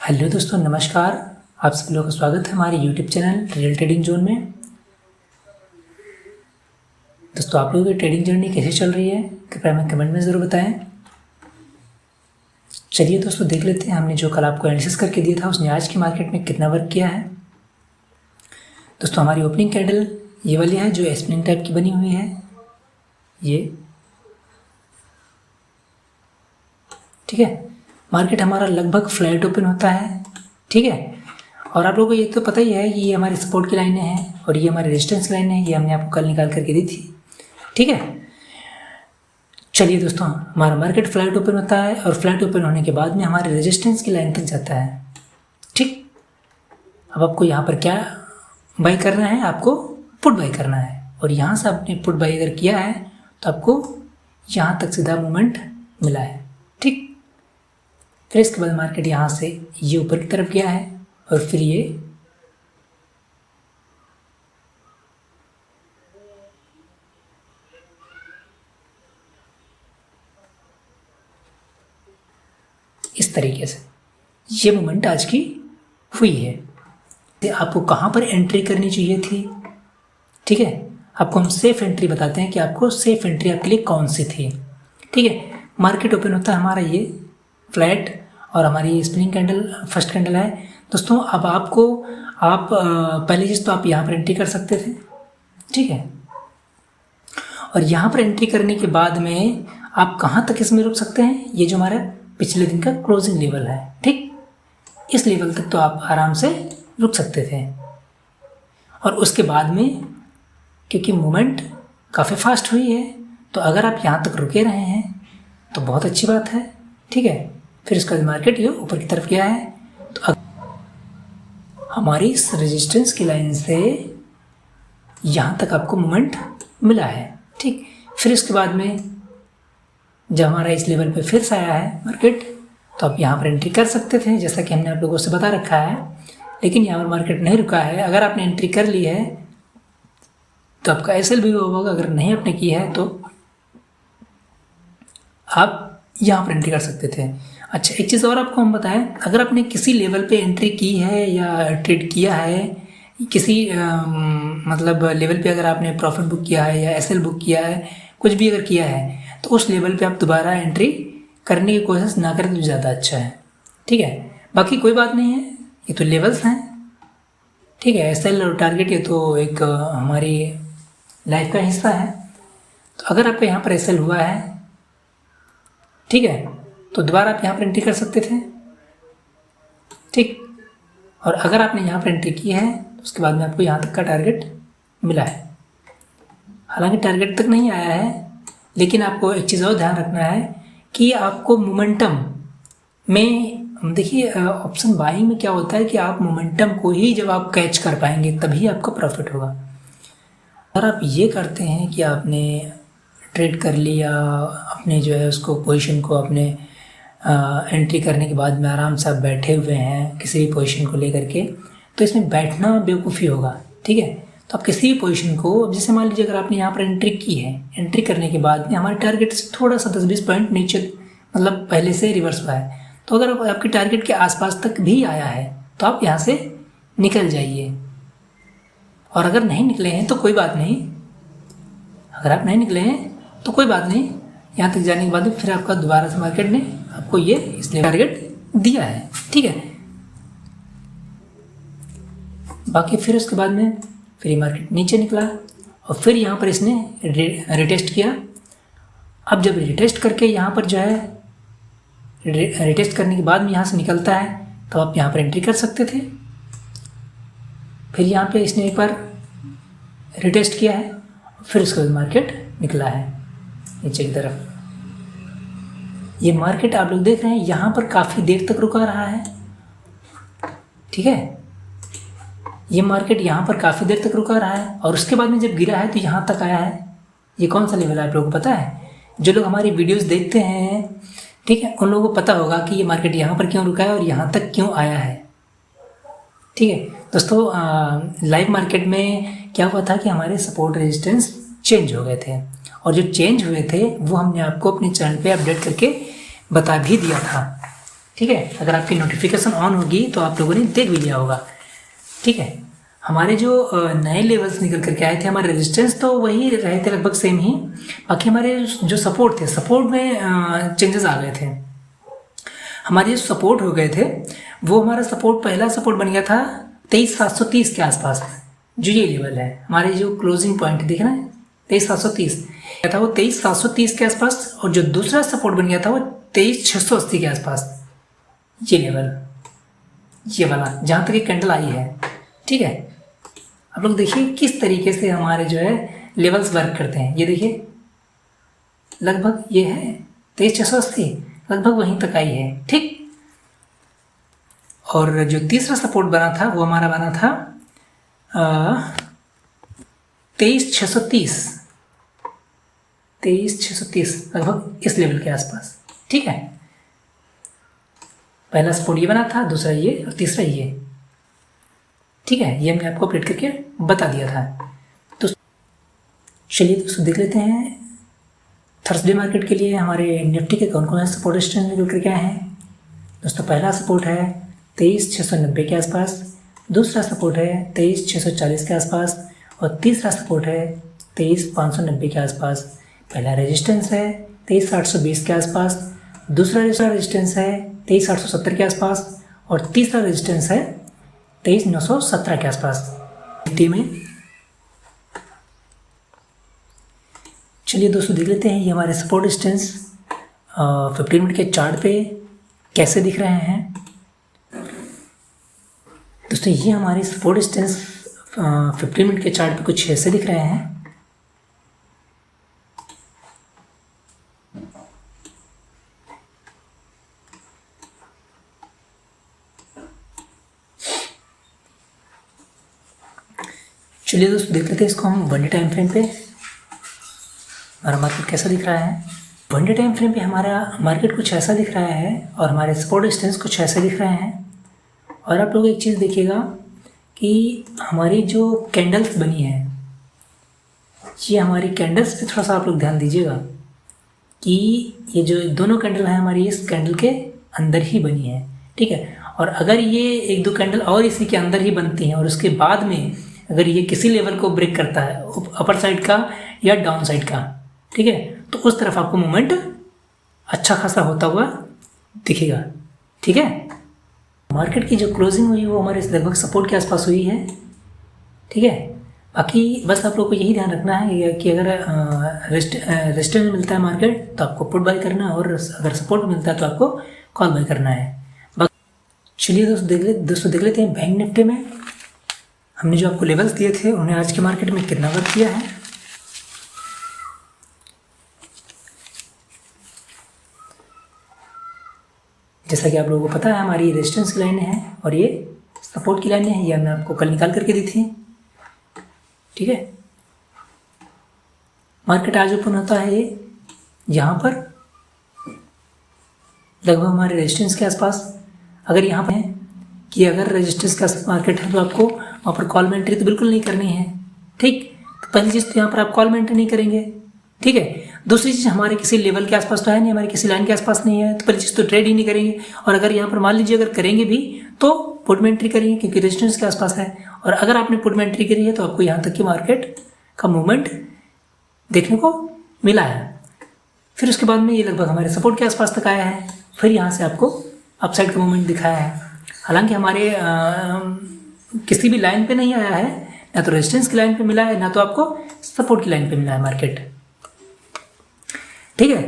Hello दोस्तों, नमस्कार। आप सभी लोगों का स्वागत है हमारे YouTube channel real trading zone में। दोस्तों, आप लोगों की ट्रेडिंग जर्नी कैसी चल रही है कृपया हमें कमेंट में ज़रूर बताएं। चलिए दोस्तों, देख लेते हैं हमने जो कल आपको एनालिसिस करके दिया था उसने आज की मार्केट में कितना वर्क किया है। दोस्तों, हमारी ओपनिंग कैंडल ये वाली है जो स्पिनिंग टाइप की बनी हुई है। ये ठीक है, मार्केट हमारा लगभग फ्लैट ओपन होता है। ठीक है, और आप लोगों को ये तो पता ही है कि ये हमारी सपोर्ट की लाइनें हैं और ये हमारी रेजिस्टेंस लाइनें हैं। ये हमने आपको कल निकाल करके दी थी। ठीक है, चलिए दोस्तों, हमारा मार्केट फ्लैट ओपन होता है और फ्लैट ओपन होने के बाद में हमारे रेजिस्टेंस की लाइन तक जाता है। ठीक, अब आपको यहाँ पर क्या बाई करना है? आपको पुट बाई करना है। और यहाँ से आपने पुट बाई अगर किया है तो आपको यहाँ तक सीधा मूवमेंट मिला है। ठीक, फिर इसके बाद मार्केट यहाँ से ये ऊपर की तरफ गया है और फिर ये इस तरीके से ये मूवमेंट आज की हुई है। तो आपको कहाँ पर एंट्री करनी चाहिए थी? ठीक है, आपको हम सेफ एंट्री बताते हैं कि आपको सेफ एंट्री आपके लिए कौन सी थी। ठीक है, मार्केट ओपन होता है हमारा ये फ्लैट और हमारी स्पिनिंग कैंडल फर्स्ट कैंडल है। दोस्तों, अब आपको पहली चीज़ तो आप यहाँ पर एंट्री कर सकते थे। ठीक है, और यहाँ पर एंट्री करने के बाद में आप कहाँ तक इसमें रुक सकते हैं? ये जो हमारा पिछले दिन का क्लोजिंग लेवल है। ठीक, इस लेवल तक तो आप आराम से रुक सकते थे। और उसके बाद में क्योंकि मूवमेंट काफ़ी फास्ट हुई है तो अगर आप यहाँ तक रुके रहे हैं तो बहुत अच्छी बात है। ठीक है, फिर इसका मार्केट ये ऊपर की तरफ गया है तो हमारी इस रेजिस्टेंस की लाइन से यहाँ तक आपको मूवमेंट मिला है। ठीक, फिर इसके बाद में जब हमारा इस लेवल पे फिर से आया है मार्केट तो आप यहाँ पर एंट्री कर सकते थे जैसा कि हमने आप लोगों से बता रखा है। लेकिन यहाँ पर मार्केट नहीं रुका है। अगर आपने एंट्री कर ली है तो आपका एसएल भी होगा। अगर नहीं आपने की है तो आप यहाँ पर एंट्री कर सकते थे। अच्छा, एक चीज़ और आपको हम बताएं, अगर आपने किसी लेवल पे एंट्री की है या ट्रेड किया है किसी मतलब लेवल पे, अगर आपने प्रॉफिट बुक किया है या एसएल बुक किया है, कुछ भी अगर किया है तो उस लेवल पे आप दोबारा एंट्री करने की कोशिश ना करें तो ज़्यादा अच्छा है। ठीक है, बाकी कोई बात नहीं है, ये तो लेवल्स हैं। ठीक है, एसएल और टारगेट ये तो एक हमारी लाइफ का हिस्सा है। तो अगर आपका यहाँ पर एसएल हुआ है, ठीक है, तो दोबारा आप यहाँ पर एंट्री कर सकते थे। ठीक, और अगर आपने यहाँ पर एंट्री की है तो उसके बाद में आपको यहाँ तक का टारगेट मिला है। हालांकि टारगेट तक नहीं आया है, लेकिन आपको एक चीज़ और ध्यान रखना है कि आपको मोमेंटम में, देखिए ऑप्शन बाइंग में क्या होता है कि आप मोमेंटम को ही जब आप कैच कर पाएंगे तभी आपका प्रॉफिट होगा। अगर आप ये करते हैं कि आपने ट्रेड कर लिया, अपने जो है उसको पोजीशन को अपने एंट्री करने के बाद में आराम से आप बैठे हुए हैं किसी भी पोजीशन को लेकर के, तो इसमें बैठना बेवकूफ़ी होगा। ठीक है, तो आप किसी भी पोजीशन को, जैसे मान लीजिए अगर आपने यहाँ पर एंट्री की है, एंट्री करने के बाद में हमारे टारगेट से थोड़ा सा 10-20 पॉइंट नीचे मतलब पहले से रिवर्स हुआ है, तो अगर आपके टारगेट के आसपास तक भी आया है तो आप यहाँ से निकल जाइए। और अगर नहीं निकले हैं तो कोई बात नहीं, अगर आप नहीं निकले हैं तो कोई बात नहीं, यहाँ तक जाने के बाद फिर आपका दोबारा से मार्केट ने आपको ये इसलिए टारगेट दिया है। ठीक है, बाकी फिर उसके बाद में फिर ये मार्केट नीचे निकला और फिर यहाँ पर इसने रिटेस्ट किया। अब जब रिटेस्ट करके यहाँ पर जो है रिटेस्ट करने के बाद में यहाँ से निकलता है तो आप यहाँ पर एंट्री कर सकते थे। फिर यहाँ पे इसने एक बार रिटेस्ट किया है, फिर उसके बाद मार्केट निकला है नीचे की तरफ। ये मार्केट आप लोग देख रहे हैं यहाँ पर काफ़ी देर तक रुका रहा है। ठीक है, ये मार्केट यहाँ पर काफ़ी देर तक रुका रहा है और उसके बाद में जब गिरा है तो यहाँ तक आया है। ये कौन सा लेवल है आप लोगों को पता है? जो लोग हमारी वीडियोस देखते हैं, ठीक है, उन लोगों को पता होगा कि ये मार्केट यहाँ पर क्यों रुका है और यहाँ तक क्यों आया है। ठीक है दोस्तों, लाइव मार्केट में क्या हुआ था कि हमारे सपोर्ट रेजिस्टेंस चेंज हो गए थे और जो चेंज हुए थे वो हमने आपको अपने चैनल पे अपडेट करके बता भी दिया था। ठीक है, अगर आपकी नोटिफिकेशन ऑन होगी तो आप लोगों ने देख भी लिया होगा। ठीक है, हमारे जो नए लेवल्स निकल करके आए थे, हमारे रेजिस्टेंस तो वही रहे थे लगभग सेम ही, बाकी हमारे जो सपोर्ट थे, सपोर्ट में चेंजेस आ गए थे। हमारे जो सपोर्ट हो गए थे वो हमारा सपोर्ट, पहला सपोर्ट बन गया था 23,730 के आसपास, जो ये लेवल है हमारे जो क्लोजिंग पॉइंट देखे ना 23,730 था, वो 23,730 के आसपास। और जो दूसरा सपोर्ट बन गया था वो 23,680 के आसपास, ये लेवल, ये वाला जहाँ तक ये कैंडल आई है। ठीक है, आप लोग देखिए किस तरीके से हमारे जो है लेवल्स वर्क करते हैं। ये देखिए लगभग ये है 23,680, लगभग वहीं तक आई है। ठीक, और जो तीसरा सपोर्ट बना था वो हमारा बना था 23,630, 23,630 लगभग इस लेवल के आसपास। ठीक है, पहला सपोर्ट ये बना था, दूसरा ये और तीसरा ये। ठीक है, ये हमने आपको अपडेट करके बता दिया था। तो चलिए दोस्तों देख लेते हैं थर्सडे मार्केट के लिए हमारे निफ्टी के कौन कौन से सपोर्ट रेजिस्टेंस निकल कर क्या है। दोस्तों पहला सपोर्ट है 23,690 के आसपास, दूसरा सपोर्ट है 23,640 के आसपास और तीसरा सपोर्ट है 23,590 के आसपास। पहला रेजिस्टेंस है 23,820 के आसपास, दूसरा रेजिस्टेंस है 23,870 के आसपास और तीसरा रेजिस्टेंस है 23,917 के आसपास। निफ्टी में चलिए दोस्तों देख लेते हैं ये हमारे सपोर्ट रेजिस्टेंस 15 मिनट के चार्ट पे कैसे दिख रहे हैं। दोस्तों ये हमारे सपोर्ट रेजिस्टेंस 15 मिनट के चार्ट पे कुछ ऐसे दिख रहे हैं। चलिए दोस्तों देख लेते हैं इसको हम वन डे टाइम फ्रेम पे हमारा मार्केट कैसा दिख रहा है। वन डे टाइम फ्रेम पे हमारा मार्केट कुछ ऐसा दिख रहा है और हमारे सपोर्ट रेजिस्टेंस कुछ ऐसे दिख रहे हैं। और आप लोग एक चीज़ देखिएगा कि हमारी जो कैंडल्स बनी है, ये हमारी कैंडल्स पे थोड़ा सा आप लोग ध्यान दीजिएगा कि ये जो दोनों कैंडल है हमारी इस कैंडल के अंदर ही बनी है। ठीक है, और अगर ये एक दो कैंडल और इसी के अंदर ही बनती हैं और उसके बाद में अगर ये किसी लेवल को ब्रेक करता है अपर साइड का या डाउन साइड का, ठीक है, तो उस तरफ आपको मूवमेंट अच्छा खासा होता हुआ दिखेगा। ठीक है, मार्केट की जो क्लोजिंग हुई वो हमारे लगभग सपोर्ट के आसपास हुई है। ठीक है, बाकी बस आप लोग को यही ध्यान रखना है कि अगर रेजिस्टेंस में मिलता है मार्केट तो आपको पुट बाय करना है और अगर सपोर्ट मिलता है तो आपको कॉल बाय करना है। चलिए दोस्तों देख लेते हैं बैंक निफ्टी में हमने जो आपको लेवल्स दिए थे उन्हें आज के मार्केट में कितना वर्क किया है। जैसा कि आप लोगों को पता है हमारी रेजिस्टेंस की लाइनें हैं और ये सपोर्ट की लाइनें हैं, ये हमने आपको कल निकाल करके दी थी। ठीक है, मार्केट आज ओपन होता है यहाँ पर लगभग हमारे रेजिस्टेंस के आसपास। अगर यहाँ पे है कि अगर रेजिस्टेंस का मार्केट है तो आपको वहाँ पर कॉल में एंट्री तो बिल्कुल नहीं करनी है। ठीक, तो पहली चीज़ तो यहाँ पर आप कॉल में एंट्री नहीं करेंगे। ठीक है, दूसरी चीज़ हमारे किसी लेवल के आसपास तो है नहीं, हमारी किसी लाइन के आसपास नहीं है, तो पहली चीज़ तो ट्रेड ही नहीं करेंगे। और अगर यहाँ पर मान लीजिए अगर करेंगे भी तो पुट में एंट्री करेंगे क्योंकि रेजिस्टेंस के आसपास है। और अगर आपने पुट में एंट्री करी है तो आपको यहाँ तक की मार्केट का मूवमेंट देखने को मिला है। फिर उसके बाद में ये लगभग हमारे सपोर्ट के आसपास तक आया है, फिर यहाँ से आपको अपसाइड का मूवमेंट दिखाया है। हालांकि हमारे किसी भी लाइन पे नहीं आया है, ना तो रेजिस्टेंस की लाइन पे मिला है ना तो आपको सपोर्ट की लाइन पे मिला है मार्केट। ठीक है,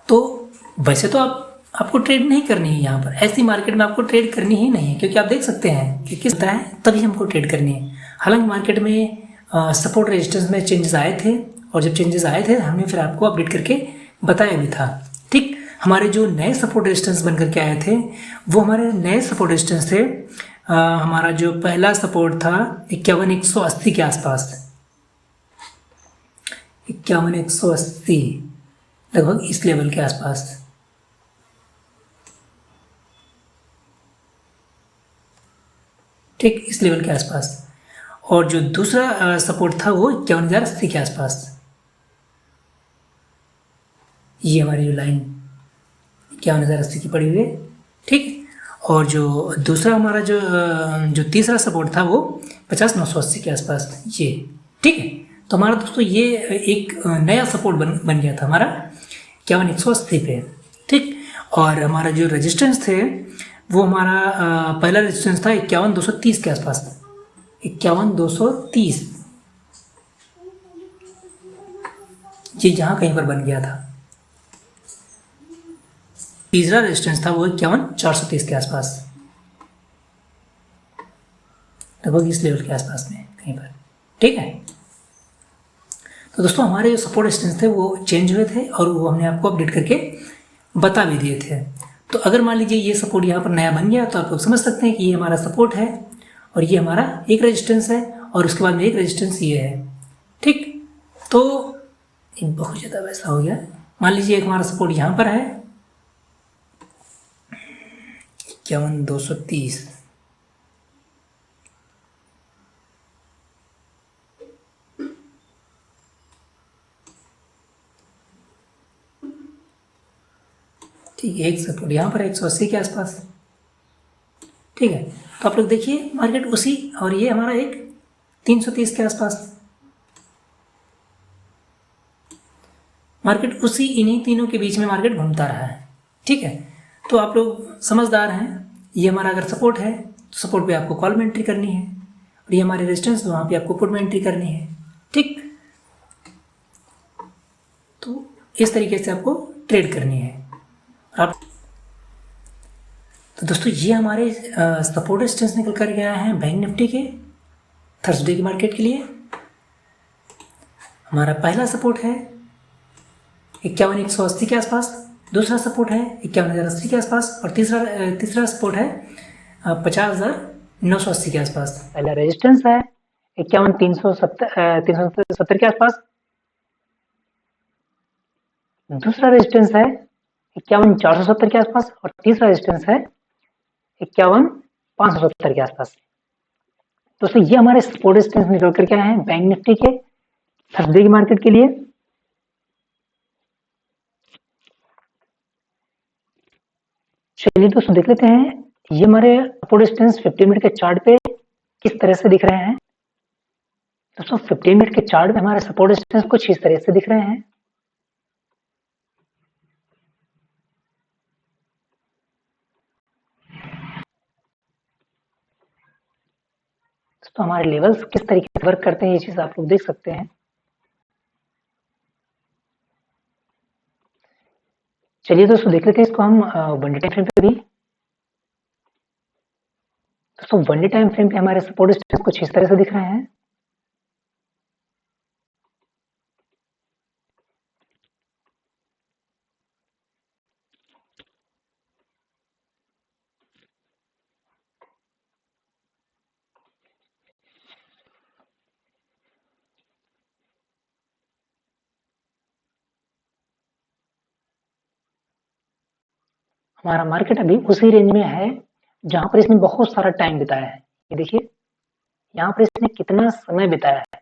तो वैसे तो आपको ट्रेड नहीं करनी है यहाँ पर, ऐसी मार्केट में आपको ट्रेड करनी ही नहीं है क्योंकि आप देख सकते हैं कि किस तरह है तभी हमको ट्रेड करनी है। हालांकि मार्केट में सपोर्ट रेजिस्टेंस में चेंजेस आए थे और जब चेंजेस आए थे हमने फिर आपको अपडेट करके बताया भी था। ठीक, हमारे जो नए सपोर्ट रेजिस्टेंस बन करके आए थे वो हमारे नए सपोर्ट रेजिस्टेंस थे। हमारा जो पहला सपोर्ट था 51,180 के आसपास, 51,180 लगभग इस लेवल के आसपास। ठीक, इस लेवल के आसपास। और जो दूसरा सपोर्ट था वो 51,080 के आसपास। ये हमारी जो लाइन 51,080 की पड़ी हुई है, ठीक है। और जो दूसरा हमारा जो तीसरा सपोर्ट था वो 50,980 के आसपास, ये, ठीक है। तो हमारा दोस्तों ये एक नया सपोर्ट बन गया था हमारा 51,180 पे, ठीक। और हमारा जो रेजिस्टेंस थे वो हमारा पहला रेजिस्टेंस था 51,230 के आसपास, 51,230, ये यहाँ कहीं पर बन गया था। तीसरा रेजिस्टेंस था वो 51,430 के आसपास, लगभग इस लेवल के आसपास में कहीं पर, ठीक है। तो दोस्तों हमारे जो सपोर्ट रेजिस्टेंस थे वो चेंज हुए थे और वो हमने आपको अपडेट करके बता भी दिए थे। तो अगर मान लीजिए ये सपोर्ट यहाँ पर नया बन गया तो आप लोग समझ सकते हैं कि ये हमारा सपोर्ट है और ये हमारा एक रेजिस्टेंस है और उसके बाद में एक रेजिस्टेंस ये है, ठीक। तो बहुत ज़्यादा वैसा हो गया। मान लीजिए एक हमारा सपोर्ट यहाँ पर है 51,230, ठीक है। एक सपोर्ट यहाँ पर है 180 के आसपास, ठीक है। तो आप लोग देखिए मार्केट उसी, और ये हमारा एक 330 के आसपास, मार्केट उसी इन्हीं तीनों के बीच में मार्केट घूमता रहा है, ठीक है। तो आप लोग समझदार हैं, ये हमारा अगर सपोर्ट है तो सपोर्ट पे आपको कॉल में एंट्री करनी है और ये हमारे रेजिस्टेंस वहाँ पे आपको पुट में एंट्री करनी है, ठीक। तो इस तरीके से आपको ट्रेड करनी है आप। तो दोस्तों ये हमारे सपोर्ट रेजिस्टेंस निकल कर गया है बैंक निफ्टी के थर्सडे की मार्केट के लिए। हमारा पहला सपोर्ट है 51,180 के आसपास, दूसरा सपोर्ट है 51,080 के आसपास और तीसरा सपोर्ट है 50,980 के आसपास। पहला रेजिस्टेंस है 51,370 के आसपास, दूसरा रेजिस्टेंस है 51,470 के आसपास और तीसरा रेजिस्टेंस है 51,570 के आसपास। दोस्तों ये हमारे सपोर्ट रेजिस्टेंस निकल करके आए हैं बैंक निफ्टी के थर्सडे की मार्केट के लिए। चलिए दोस्तों देख लेते हैं ये हमारे सपोर्ट रेजिस्टेंस 50 मिनट के चार्ट पे किस तरह से दिख रहे हैं। दोस्तों 50 मिनट के चार्ट में हमारे सपोर्ट रेजिस्टेंस कुछ इस तरह से दिख रहे हैं। तो हमारे लेवल्स किस तरीके से वर्क करते हैं ये चीज आप लोग देख सकते हैं। चलिए दोस्तों देख लेते हैं इसको हम वन डे टाइम फ्रेम पे भी। दोस्तों वन डे टाइम फ्रेम पे हमारे सपोर्ट रेजिस्टेंस कुछ इस तरह से दिख रहे हैं। हमारा मार्केट अभी उसी रेंज में है जहां पर इसने बहुत सारा टाइम बिताया है। ये देखिए यहाँ पर इसने कितना समय बिताया है,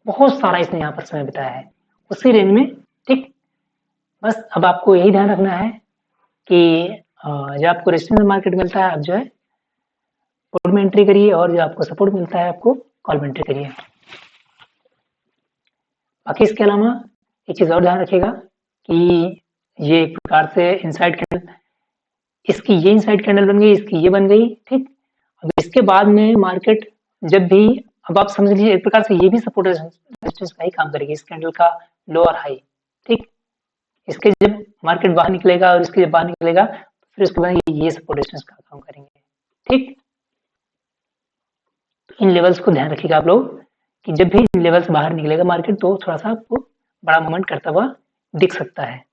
बहुत सारा इसने यहाँ पर समय बिताया है उसी रेंज में, ठीक। बस अब आपको यही ध्यान रखना है कि जब आपको रेजिस्टेंस मार्केट मिलता है आप जो है पुट में एंट्री करिए और जो आपको सपोर्ट मिलता है आपको कॉल में एंट्री करिए। बाकी इसके अलावा एक चीज और ध्यान रखिएगा कि ये एक प्रकार से इनसाइड कैंडल, इसकी ये इनसाइड कैंडल बन गई, इसकी ये बन गई, ठीक। अब इसके बाद में मार्केट जब भी, अब आप समझ लीजिए एक प्रकार से ये भी सपोर्ट रेजिस्टेंस का ही काम करेगी, इस कैंडल का लो और हाई, ठीक। इसके जब मार्केट बाहर निकलेगा और इसके जब बाहर निकलेगा फिर उसके बाद ये सपोर्ट रेजिस्टेंस का काम करेंगे, ठीक। तो इन लेवल्स को ध्यान रखिएगा आप लोग कि जब भी इन लेवल्स बाहर निकलेगा मार्केट तो थोड़ा सा आपको बड़ा मूवमेंट करता हुआ दिख सकता है।